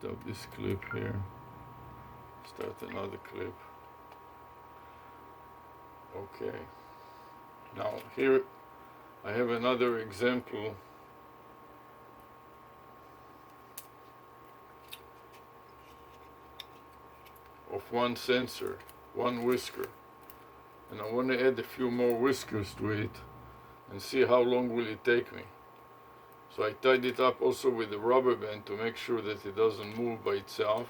stop this clip here. Start another clip. Okay. Now here I have another example of one sensor, one whisker. And I want to add a few more whiskers to it and see how long will it take me. So I tied it up also with a rubber band to make sure that it doesn't move by itself.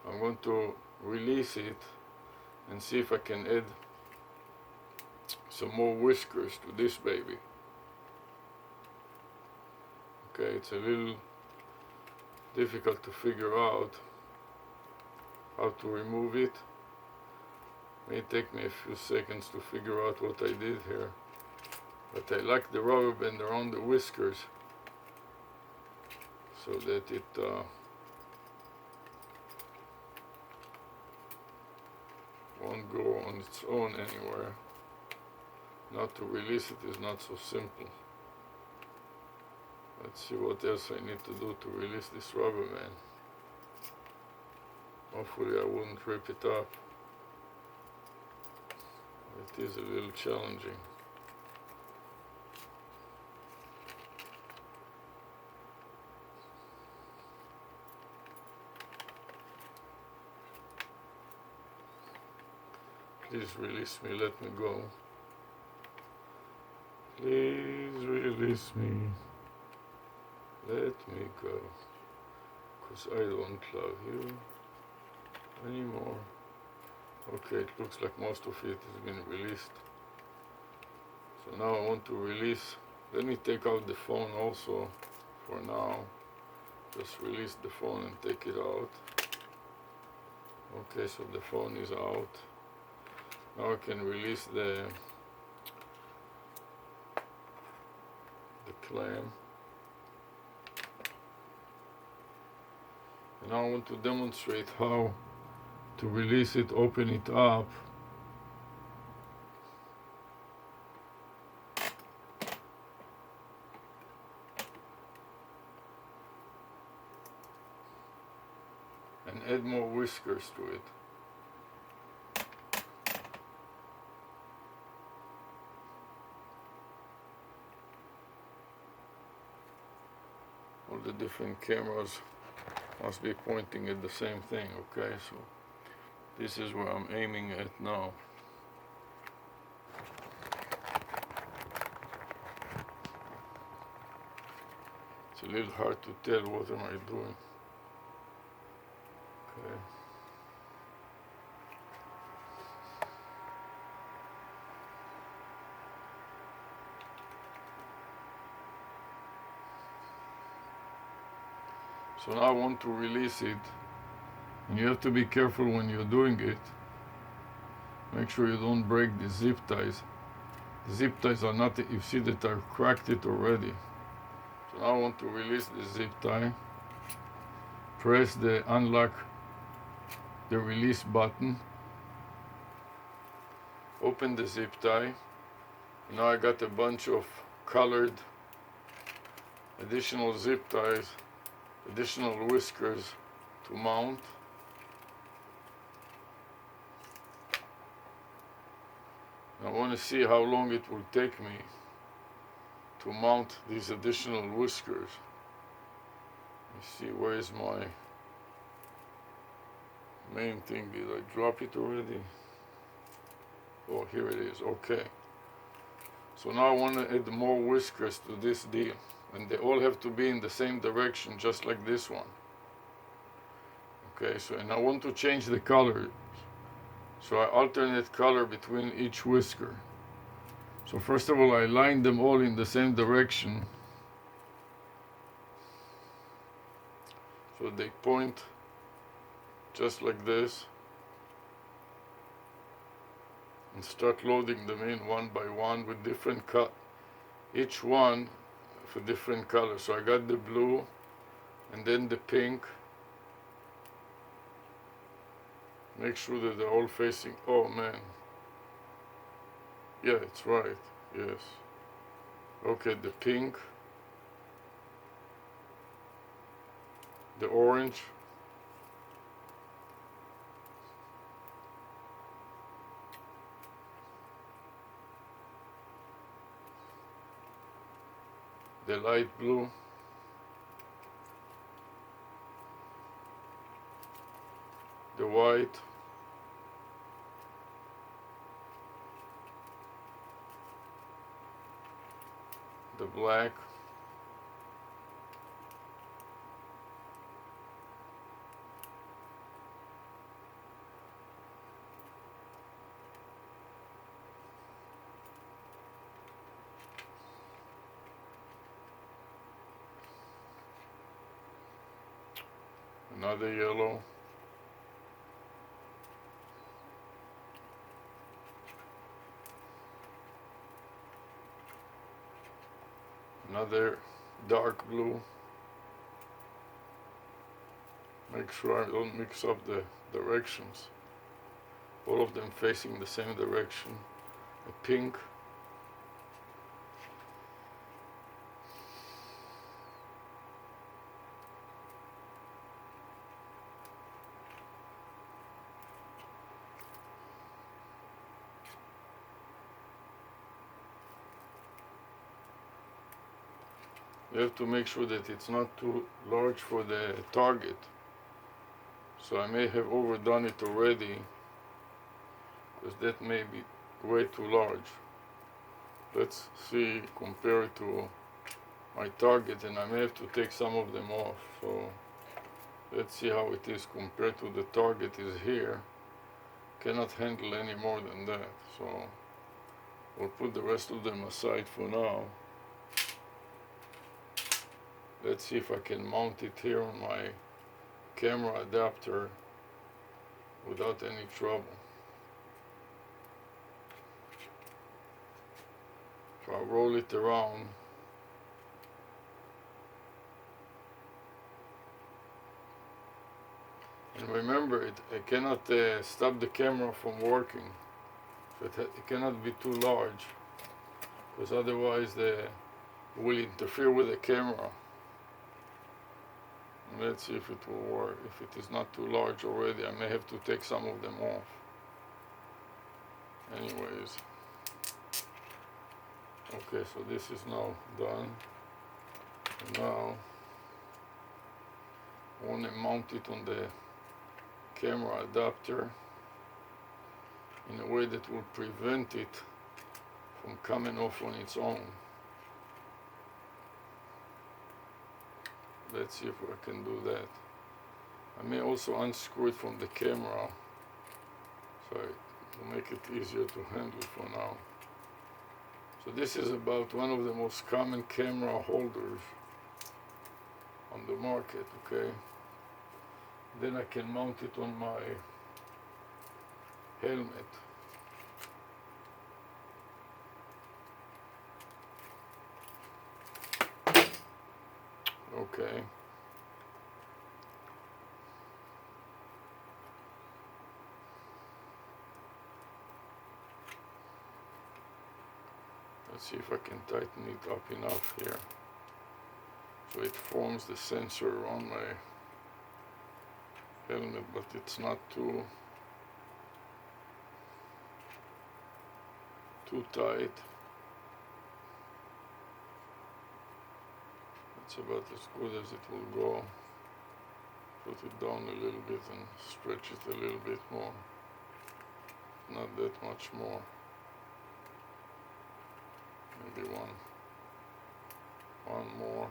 I'm going to release it and see if I can add some more whiskers to this baby. Okay, it's a little difficult to figure out how to remove it. May take me a few seconds to figure out what I did here. But I like the rubber band around the whiskers so that it won't go on its own anywhere. Not to release it is not so simple. Let's see what else I need to do to release this rubber band. Hopefully I wouldn't rip it up. It is a little challenging. Please release me, let me go. Please release me. Let me go. 'Cause I don't love you anymore. Okay, it looks like most of it has been released. So now I want to release. Let me take out the phone also for now. Just release the phone and take it out. Okay, so the phone is out. Now I can release the clamp. And now I want to demonstrate how to release it, open it up. And add more whiskers to it. All the different cameras must be pointing at the same thing, okay? So this is where I'm aiming at now. It's a little hard to tell what am I doing. Okay. So now I want to release it. And you have to be careful when you're doing it. Make sure you don't break the zip ties. The zip ties are not, you see that I've cracked it already. So now I want to release the zip tie. Press the unlock, the release button. Open the zip tie. Now I got a bunch of colored additional zip ties, additional whiskers to mount. I want to see how long it will take me to mount these additional whiskers. Let me see, where is my main thing? Did I drop it already? Oh, here it is. Okay. So now I want to add more whiskers to this deal. And they all have to be in the same direction, just like this one. Okay, so and I want to change the color. So I alternate color between each whisker. So first of all, I line them all in the same direction. So they point just like this. And start loading them in one by one with different cut. Each one for different colors. So I got the blue and then the pink. Make sure that they're all facing, oh man. Yeah, it's right, yes. Okay, the pink, the orange. The light blue. The white. The black. Another yellow. Another dark blue. Make sure I don't mix up the directions. All of them facing the same direction. A pink. You have to make sure that it's not too large for the target. So I may have overdone it already, because that may be way too large. Let's see, compare it to my target, and I may have to take some of them off. So let's see how it is compared to the target is here. Cannot handle any more than that, so we'll put the rest of them aside for now. Let's see if I can mount it here on my camera adapter without any trouble. So I'll roll it around. And remember, I cannot stop the camera from working. So it cannot be too large, because otherwise it will interfere with the camera. Let's see if it will work. If it is not too large already, I may have to take some of them off. Anyways. Okay, so this is now done. And now I want to mount it on the camera adapter in a way that will prevent it from coming off on its own. Let's see if I can do that. I may also unscrew it from the camera, so it will make it easier to handle for now. So this is about one of the most common camera holders on the market, okay? Then I can mount it on my helmet. Okay. Let's see if I can tighten it up enough here so it forms the sensor on my helmet, but it's not too tight. It's about as good as it will go. Put it down a little bit and stretch it a little bit more. Not that much more. Maybe one more.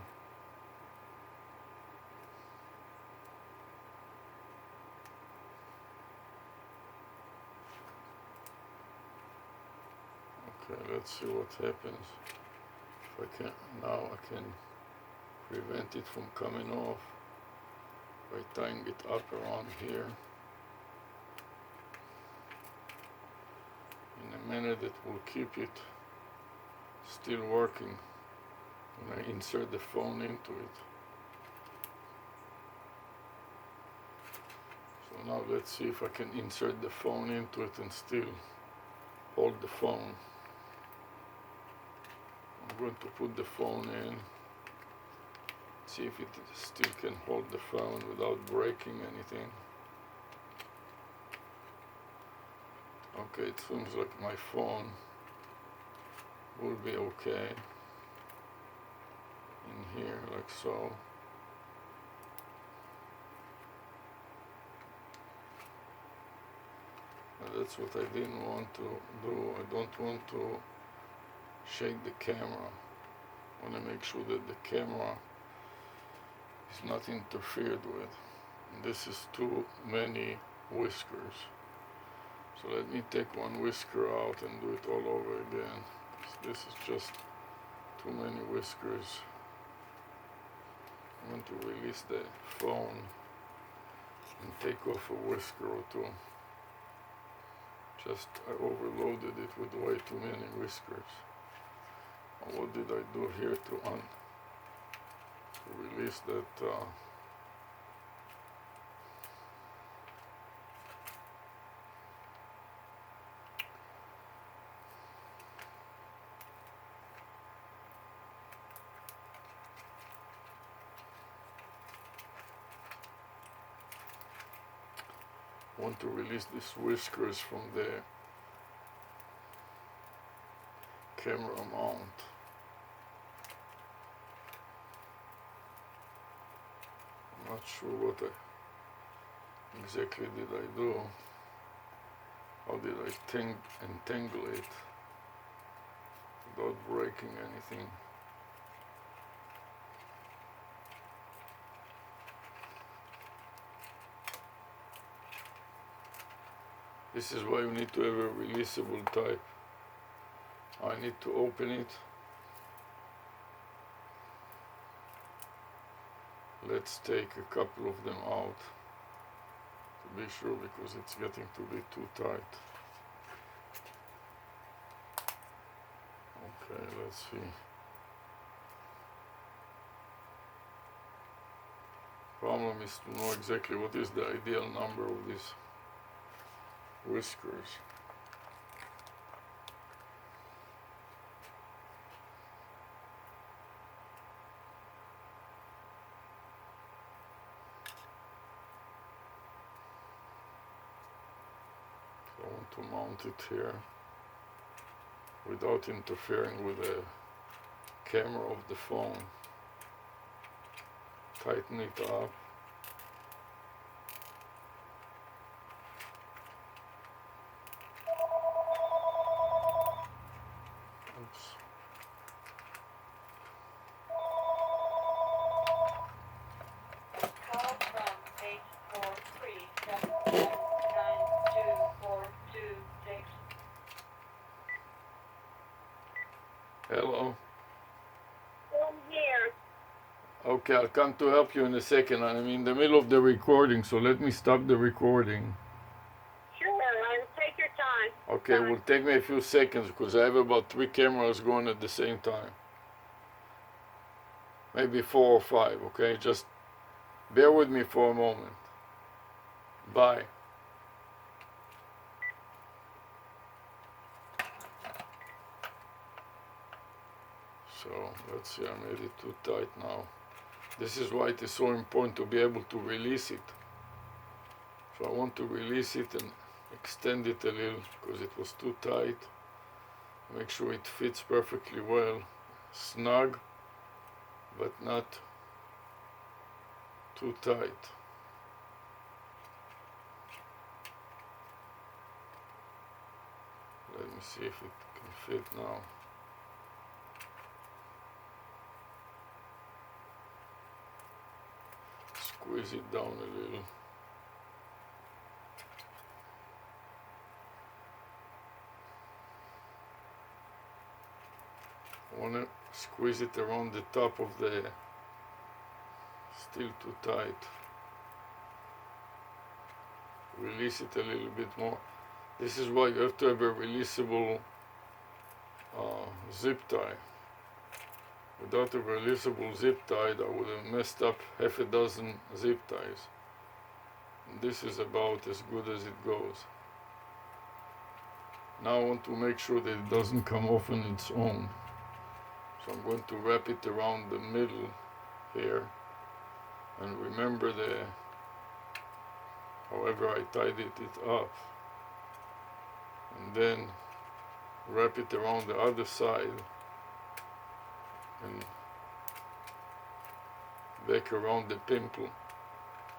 Okay, let's see what happens. If I can, now I can prevent it from coming off by tying it up around here in a manner that will keep it still working when I insert the phone into it. So now let's see if I can insert the phone into it and still hold the phone. I'm going to put the phone in. See if it still can hold the phone without breaking anything. Okay, it seems like my phone will be okay in here, like so. And that's what I didn't want to do. I don't want to shake the camera. I want to make sure that the camera is not interfered with. And this is too many whiskers. So let me take one whisker out and do it all over again. This is just too many whiskers. I want to release the phone and take off a whisker or two. Just I overloaded it with way too many whiskers. And what did I do here to release that? Want to release these whiskers from the camera mount. I'm not sure what exactly did I do. How did I entangle it without breaking anything? This is why you need to have a releasable type. I need to open it. Let's take a couple of them out to be sure, because it's getting to be too tight. Okay, let's see. Problem is to know exactly what is the ideal number of these whiskers. So I want to mount it here without interfering with the camera of the phone. Tighten it up. Oops. Call from 843-779-2426. Hello. I'm here. Okay, I'll come to help you in a second. I'm in the middle of the recording, so let me stop the recording. Sure, and take your time. Okay, it will take me a few seconds because I have about 3 cameras going at the same time. Maybe 4 or 5, okay? Just bear with me for a moment. Bye. So, let's see, I made it too tight now. This is why it is so important to be able to release it. So I want to release it and extend it a little because it was too tight. Make sure it fits perfectly well. Snug, but not too tight. Let me see if it can fit now. Squeeze it down a little. I want to squeeze it around the top of the, still too tight. Release it a little bit more. This is why you have to have a releasable zip tie. Without a releasable zip tie, I would have messed up half a dozen zip ties. And this is about as good as it goes. Now I want to make sure that it doesn't come off on its own. So I'm going to wrap it around the middle here and remember however I tidied it up, and then wrap it around the other side and back around the pimple.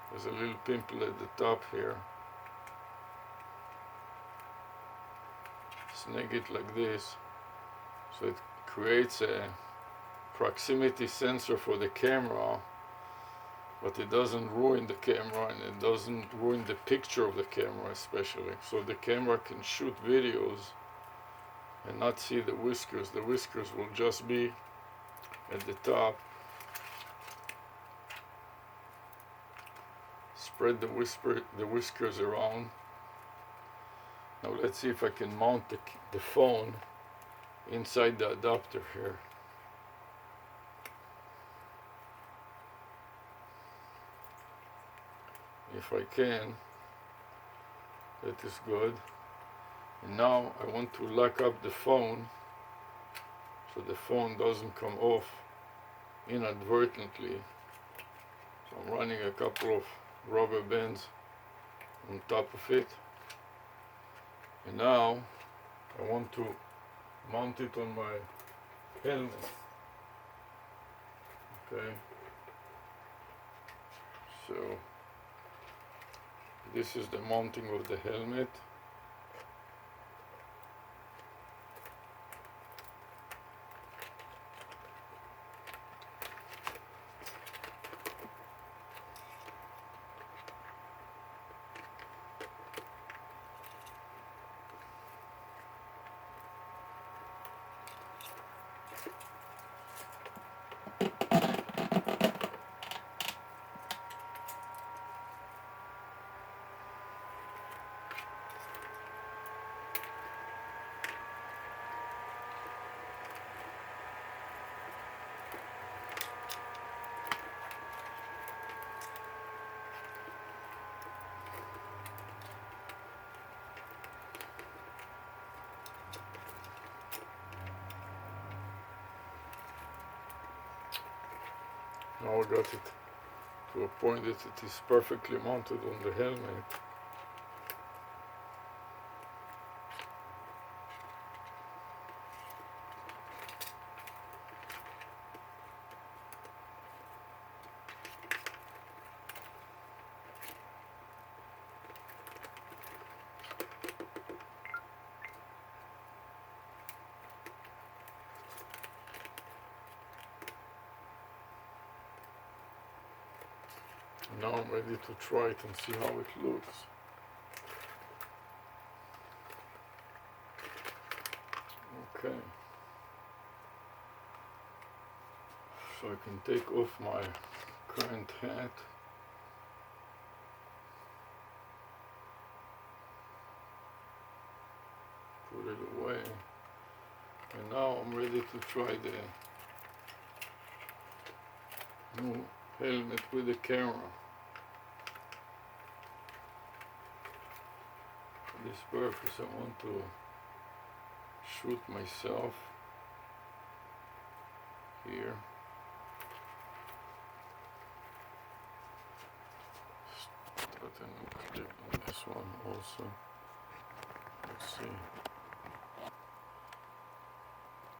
There's a little pimple at the top here. Snag it like this, so it creates a proximity sensor for the camera, but it doesn't ruin the camera and it doesn't ruin the picture of the camera especially. So the camera can shoot videos and not see the whiskers. The whiskers will just be at the top. Spread the whiskers around. Now let's see if I can mount the phone inside the adapter here. If I can, that is good. And now I want to lock up the phone so the phone doesn't come off inadvertently. So I'm running a couple of rubber bands on top of it. And now I want to mount it on my helmet. Okay. So this is the mounting of the helmet. Now I got it to a point that it is perfectly mounted on the helmet. Now I'm ready to try it and see how it looks. Okay. So I can take off my current hat. Put it away. And now I'm ready to try the new helmet with the camera. For this purpose I want to shoot myself here. Start a new clip on this one also. Let's see.